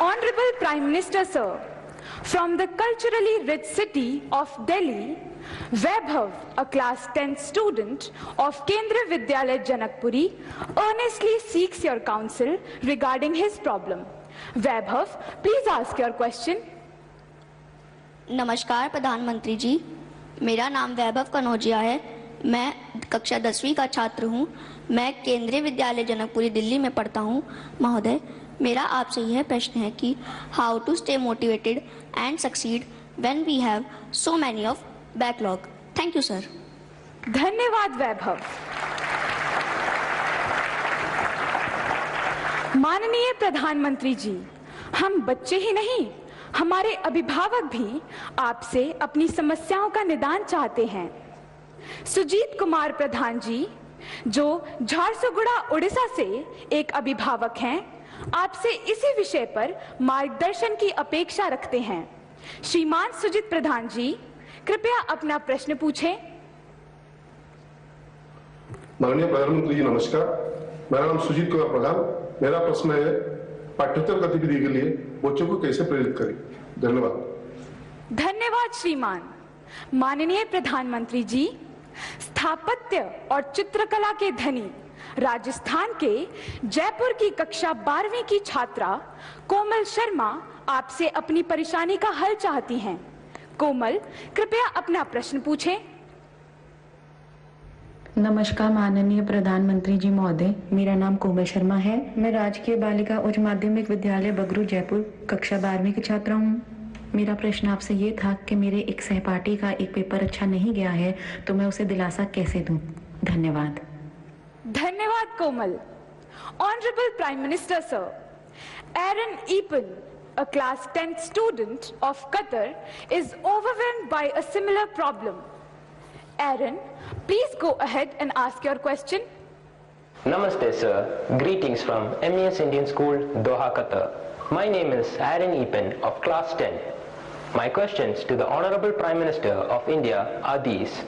Honorable Prime Minister, sir, from the culturally rich city of Delhi, Vaibhav, a class 10th student of Kendriya Vidyalaya Janakpuri, earnestly seeks your counsel regarding his problem. Vaibhav, please ask your question. नमस्कार प्रधानमंत्री जी, मेरा नाम वैभव कनौजिया है। मैं कक्षा 10वीं का छात्र हूँ। मैं केंद्रीय विद्यालय जनकपुरी दिल्ली में पढ़ता हूँ। महोदय, मेरा आपसे यह प्रश्न है कि how to stay motivated and succeed when we have so many of backlog. Thank you sir. धन्यवाद वैभव। माननीय प्रधानमंत्री जी, हम बच्चे ही नहीं, हमारे अभिभावक भी आपसे अपनी समस्याओं का निदान चाहते हैं। सुजीत कुमार प्रधान जी, जो झारसुगुड़ा उड़ीसा से एक अभिभावक हैं, आपसे इसी विषय पर मार्गदर्शन की अपेक्षा रखते हैं। श्रीमान सुजीत प्रधान जी, कृपया अपना प्रश्न पूछें। माननीय प्रधानमंत्री जी नमस्कार, मेरा नाम सुजीत कुमार प्रधान। मेरा प्रश्न है, पाठ्येतर गतिविधि के लिए बच्चों को कैसे प्रेरित करें? धन्यवाद। धन्यवाद श्रीमान। माननीय प्रधानमंत्री जी, स्थापत्य और चित्रकला के धनी राजस्थान के जयपुर की कक्षा 12वीं की छात्रा कोमल शर्मा आपसे अपनी परेशानी का हल चाहती हैं। कोमल, कृपया अपना प्रश्न पूछें। नमस्कार माननीय प्रधानमंत्री जी महोदय, मेरा नाम कोमल शर्मा है। मैं राजकीय बालिका उच्च माध्यमिक विद्यालय बगरू जयपुर कक्षा 12वीं की छात्रा हूँ। मेरा प्रश्न आपसे ये था कि मेरे एक सहपाठी का एक पेपर अच्छा नहीं गया है, तो मैं उसे दिलासा कैसे दूं? धन्यवाद। धन्यवाद Komal. Honourable prime minister sir, Aaron Eapen, a class 10th student of Qatar, is overwhelmed by a similar problem. Aaron, please go ahead and ask your question. Namaste sir, greetings from MES Indian School, Doha, Qatar. My name is Aaron Epen of class 10. My questions to the Honorable Prime Minister of India are these: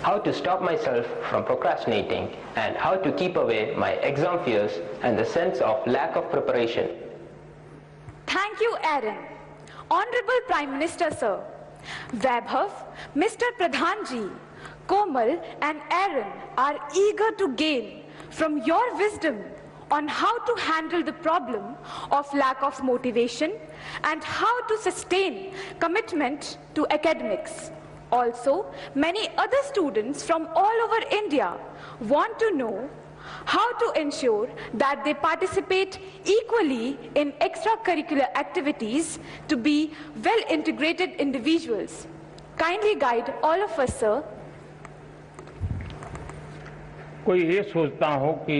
how to stop myself from procrastinating and how to keep away my exam fears and the sense of lack of preparation. Thank you, Aaron. Honorable Prime Minister sir, Vaibhav, Mr. Pradhan ji, Komal and Aaron are eager to gain from your wisdom on how to handle the problem of lack of motivation and how to sustain commitment to academics. Also, many other students from all over India want to know how to ensure that they participate equally in extracurricular activities to be well integrated individuals. Kindly guide all of us, sir. कोई ये सोचता हो कि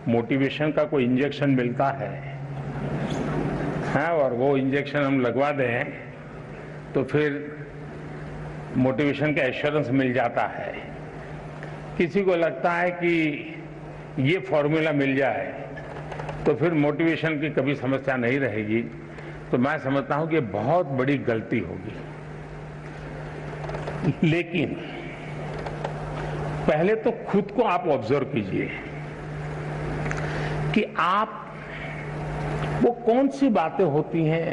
motivation का कोई injection मिलता है, हाँ, और वो इंजेक्शन हम लगवा दें तो फिर मोटिवेशन का एश्योरेंस मिल जाता है। किसी को लगता है कि ये फॉर्मूला मिल जाए तो फिर मोटिवेशन की कभी समस्या नहीं रहेगी। तो मैं समझता हूं कि बहुत बड़ी गलती होगी। लेकिन पहले तो खुद को आप ऑब्जर्व कीजिए कि आप वो कौन सी बातें होती हैं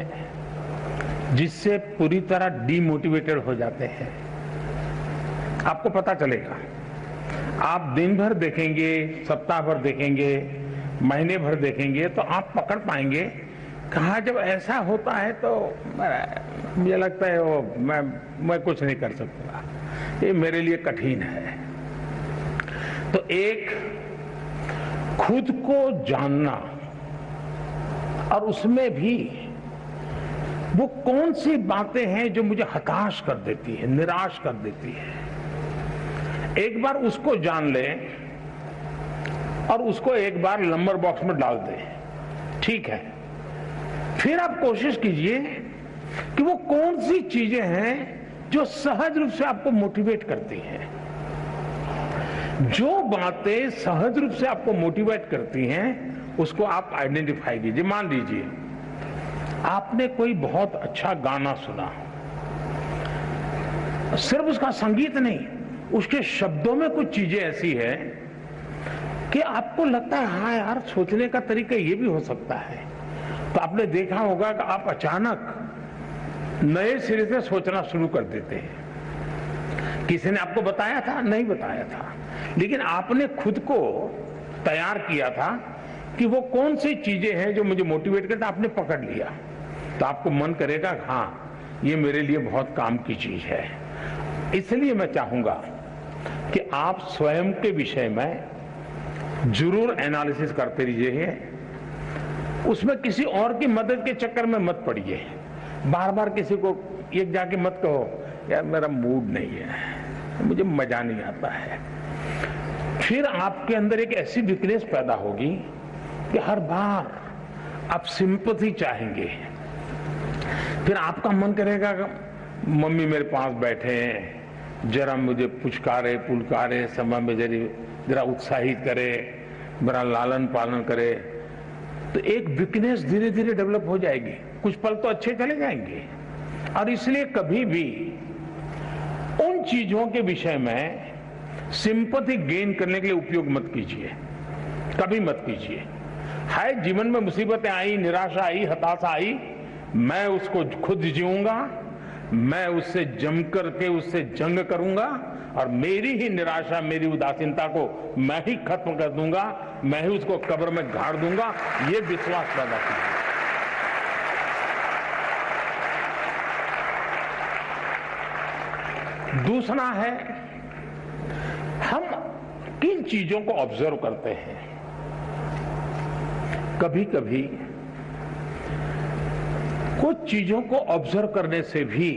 जिससे पूरी तरह डीमोटिवेटेड हो जाते हैं। आपको पता चलेगा। आप दिन भर देखेंगे, सप्ताह भर देखेंगे, महीने भर देखेंगे तो आप पकड़ पाएंगे कहाँ जब ऐसा होता है तो मुझे लगता है वो मैं कुछ नहीं कर सकता, ये मेरे लिए कठिन है। तो एक खुद को जानना और उसमें भी वो कौन सी बातें हैं जो मुझे हताश कर देती है, निराश कर देती है, एक बार उसको जान लें और उसको एक बार नंबर बॉक्स में डाल दें। ठीक है, फिर आप कोशिश कीजिए कि वो कौन सी चीजें हैं जो सहज रूप से आपको मोटिवेट करती हैं। जो बातें सहज रूप से आपको मोटिवेट करती हैं उसको आप आइडेंटिफाई कीजिए। मान लीजिए आपने कोई बहुत अच्छा गाना सुना, सिर्फ उसका संगीत नहीं, उसके शब्दों में कुछ चीजें ऐसी है कि आपको लगता है हाँ यार, सोचने का तरीका ये भी हो सकता है, तो आपने देखा होगा कि आप अचानक नए सिरे से सोचना शुरू कर देते हैं। किसी ने आपको बताया था? नहीं बताया था, लेकिन आपने खुद को तैयार किया था कि वो कौन सी चीजें हैं जो मुझे मोटिवेट करता, आपने पकड़ लिया तो आपको मन करेगा हाँ ये मेरे लिए बहुत काम की चीज है। इसलिए मैं चाहूंगा कि आप स्वयं के विषय में जरूर एनालिसिस करते रहिए, उसमें किसी और की मदद के चक्कर में मत पड़िए। बार बार किसी को एक जाके मत कहो यार मेरा मूड नहीं है, मुझे मजा नहीं आता है। फिर आपके अंदर एक ऐसी वीकनेस पैदा होगी कि हर बार आप सिंपैथी चाहेंगे। फिर आपका मन करेगा मम्मी मेरे पास बैठे हैं, जरा मुझे पुचकारे पुलकारे, समय में जरा उत्साहित करे, मेरा लालन पालन करे। तो एक वीकनेस धीरे धीरे डेवलप हो जाएगी। कुछ पल तो अच्छे चले जाएंगे, और इसलिए कभी भी उन चीजों के विषय में सिंपैथी गेन करने के लिए उपयोग मत कीजिए, कभी मत कीजिए। है जीवन में मुसीबतें आई, निराशा आई, हताशा आई, मैं उसको खुद जीऊंगा, मैं उससे जम करके उससे जंग करूंगा, और मेरी ही निराशा, मेरी उदासीनता को मैं ही खत्म कर दूंगा, मैं ही उसको कब्र में गाड़ दूंगा। ये विश्वास पैदा कीजिए। दूसरा है, हम किन चीजों को ऑब्जर्व करते हैं। कभी कभी कुछ चीजों को ऑब्जर्व करने से भी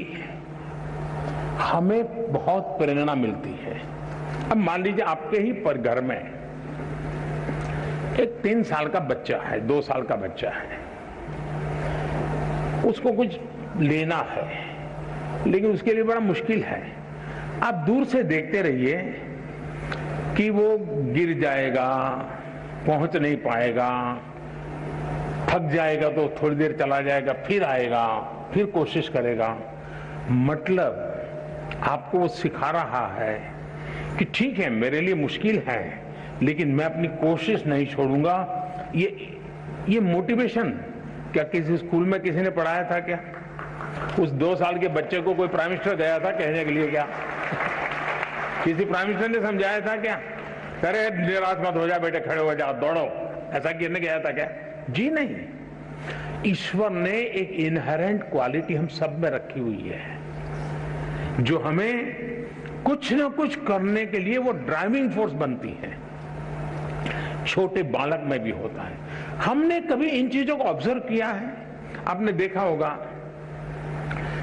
हमें बहुत प्रेरणा मिलती है। अब मान लीजिए आपके ही पर घर में एक 3 साल का बच्चा है, 2 साल का बच्चा है, उसको कुछ लेना है, लेकिन उसके लिए बड़ा मुश्किल है। आप दूर से देखते रहिए कि वो गिर जाएगा, पहुंच नहीं पाएगा, थक जाएगा तो थोड़ी देर चला जाएगा, फिर आएगा, फिर कोशिश करेगा। मतलब आपको वो सिखा रहा है कि ठीक है मेरे लिए मुश्किल है, लेकिन मैं अपनी कोशिश नहीं छोड़ूंगा। ये मोटिवेशन क्या किसी स्कूल में किसी ने पढ़ाया था क्या? उस 2 साल के बच्चे को कोई प्राइम मिनिस्टर गया था कहने के लिए क्या? किसी प्राइम मिनिस्टर ने समझाया था क्या? अरे निराश मत हो जा बेटे, खड़े हो जा, दौड़ो, ऐसा कहने गया था क्या? जी नहीं। ईश्वर ने एक इनहेरेंट क्वालिटी हम सब में रखी हुई है, जो हमें कुछ ना कुछ करने के लिए वो ड्राइविंग फोर्स बनती है। छोटे बालक में भी होता है। हमने कभी इन चीजों को ऑब्जर्व किया है? आपने देखा होगा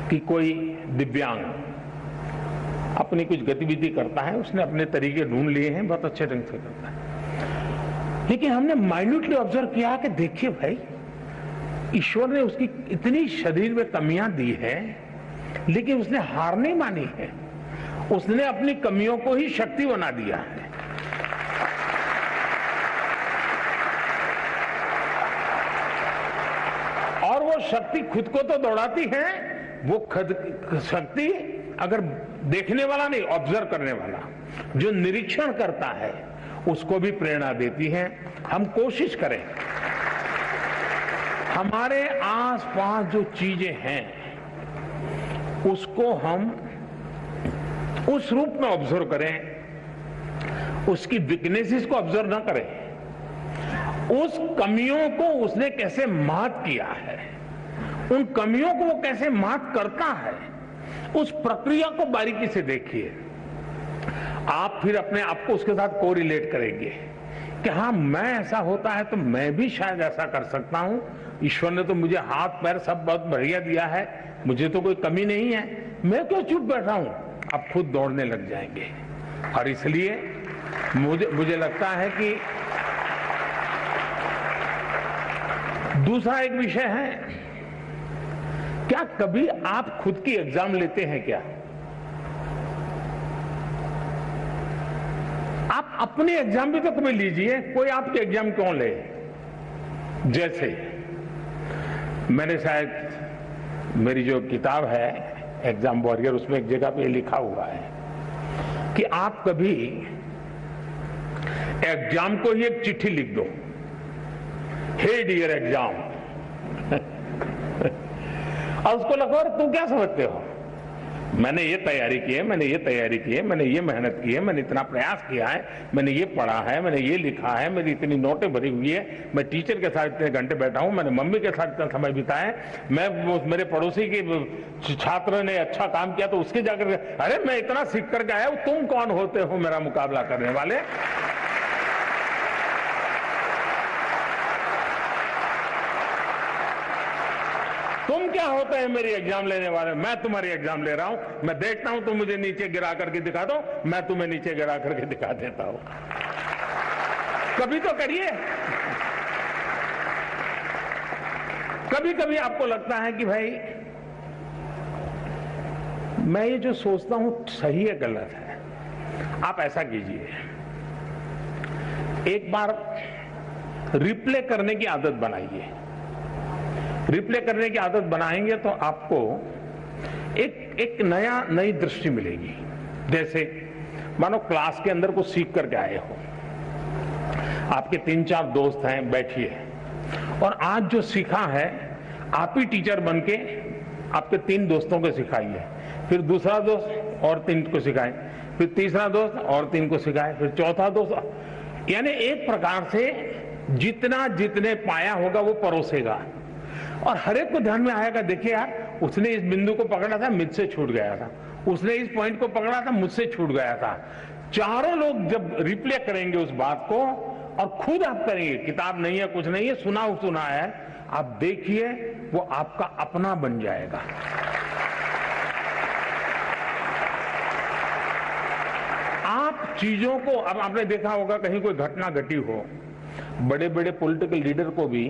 कि कोई दिव्यांग अपनी कुछ गतिविधि करता है, उसने अपने तरीके ढूंढ लिए हैं, बहुत अच्छे ढंग से करता है, लेकिन हमने माइन्यूटली ऑब्जर्व किया कि देखिए भाई, ईश्वर ने उसकी इतनी शरीर में कमियां दी है, लेकिन उसने हार नहीं मानी है, उसने अपनी कमियों को ही शक्ति बना दिया है। और वो शक्ति खुद को तो दौड़ाती है, वो खुद शक्ति अगर देखने वाला नहीं, ऑब्जर्व करने वाला, जो निरीक्षण करता है, उसको भी प्रेरणा देती है। हम कोशिश करें हमारे आसपास जो चीजें हैं उसको हम उस रूप में ऑब्जर्व करें, उसकी वीकनेसेस को ऑब्जर्व ना करें, उस कमियों को उसने कैसे मात किया है, उन कमियों को वो कैसे मात करता है, उस प्रक्रिया को बारीकी से देखिए। आप फिर अपने आप को उसके साथ कोरिलेट करेंगे कि हाँ, मैं ऐसा होता है तो मैं भी शायद ऐसा कर सकता हूं। ईश्वर ने तो मुझे हाथ पैर सब बहुत बढ़िया दिया है, मुझे तो कोई कमी नहीं है, मैं क्यों चुप बैठा हूं? आप खुद दौड़ने लग जाएंगे। और इसलिए मुझे लगता है कि दूसरा एक विषय है, क्या कभी आप खुद की एग्जाम लेते हैं क्या? आप अपने एग्जाम भी तो कभी लीजिए, कोई आपके एग्जाम क्यों ले? जैसे मैंने शायद मेरी जो किताब है एग्जाम वॉरियर, उसमें एक जगह पे लिखा हुआ है कि आप कभी एग्जाम को ही एक चिट्ठी लिख दो, हे डियर एग्जाम, और उसको लगा और तू क्या समझते हो, मैंने ये तैयारी की है, मैंने ये तैयारी की है, मैंने ये मेहनत की है, मैंने इतना प्रयास किया है, मैंने ये पढ़ा है, मैंने ये लिखा है, मेरी इतनी नोटें भरी हुई है, मैं टीचर के साथ इतने घंटे बैठा हूं, मैंने मम्मी के साथ इतना समय बिताया है, मैं मेरे पड़ोसी के छात्र ने अच्छा काम किया तो उसके जाकर अरे मैं इतना सीख करके आया हूं, तुम कौन होते हो मेरा मुकाबला करने वाले। तुम क्या होते हैं मेरी एग्जाम लेने वाले, मैं तुम्हारी एग्जाम ले रहा हूं, मैं देखता हूं तुम मुझे नीचे गिरा करके दिखा दो, मैं तुम्हें नीचे गिरा करके दिखा देता हूं। कभी तो करिए। कभी कभी आपको लगता है कि भाई मैं ये जो सोचता हूं सही है गलत है, आप ऐसा कीजिए, एक बार रिप्ले करने की आदत बनाइए। रिप्ले करने की आदत बनाएंगे तो आपको एक नई दृष्टि मिलेगी। जैसे मानो क्लास के अंदर कुछ सीख करके आए हो, आपके 3-4 दोस्त हैं, बैठिए और आज जो सीखा है आप ही टीचर बन के आपके 3 दोस्तों को सिखाइए, फिर दूसरा दोस्त और 3 को सिखाए, फिर तीसरा दोस्त और 3 को सिखाए, फिर चौथा दोस्त, यानी एक प्रकार से जितने पाया होगा वो परोसेगा और हर एक को ध्यान में आएगा। देखिए यार, उसने इस बिंदु को पकड़ा था, मुझसे छूट गया था, उसने इस पॉइंट को पकड़ा था, मुझसे छूट गया था। चारों लोग जब रिप्ले करेंगे उस बात को और खुद आप करेंगे, किताब नहीं है, कुछ नहीं है, सुना है, आप देखिए वो आपका अपना बन जाएगा। आप चीजों को, अब आपने देखा होगा कहीं कोई घटना घटी हो, बड़े बड़े पॉलिटिकल लीडर को भी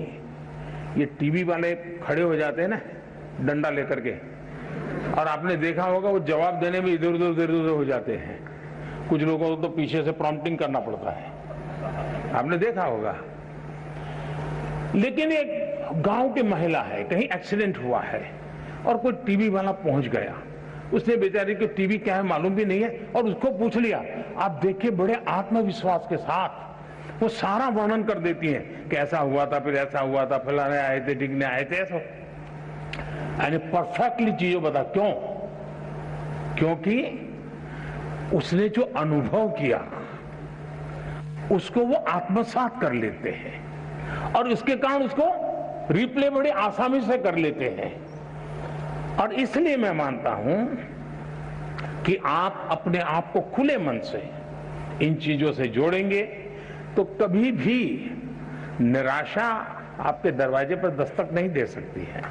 ये टीवी वाले खड़े हो जाते हैं ना डंडा लेकर के, और आपने देखा होगा वो जवाब देने में इधर उधर हो जाते हैं। कुछ लोगों को तो पीछे से प्रॉम्प्टिंग करना पड़ता है, आपने देखा होगा। लेकिन एक गांव की महिला है, कहीं एक्सीडेंट हुआ है और कोई टीवी वाला पहुंच गया, उसने बेचारी को टीवी क्या है मालूम भी नहीं है और उसको पूछ लिया। आप देखिए बड़े आत्मविश्वास के साथ वो सारा वर्णन कर देती है कि ऐसा हुआ था, फिर ऐसा हुआ था, फलाने आए थे, टिकने आए थे, ऐसा, यानी परफेक्टली चीजों बता। क्यों? क्योंकि उसने जो अनुभव किया उसको वो आत्मसात कर लेते हैं और उसके कारण उसको रिप्ले बड़े आसानी से कर लेते हैं। और इसलिए मैं मानता हूं कि आप अपने आप को खुले मन से इन चीजों से जोड़ेंगे तो कभी भी निराशा आपके दरवाजे पर दस्तक नहीं दे सकती है।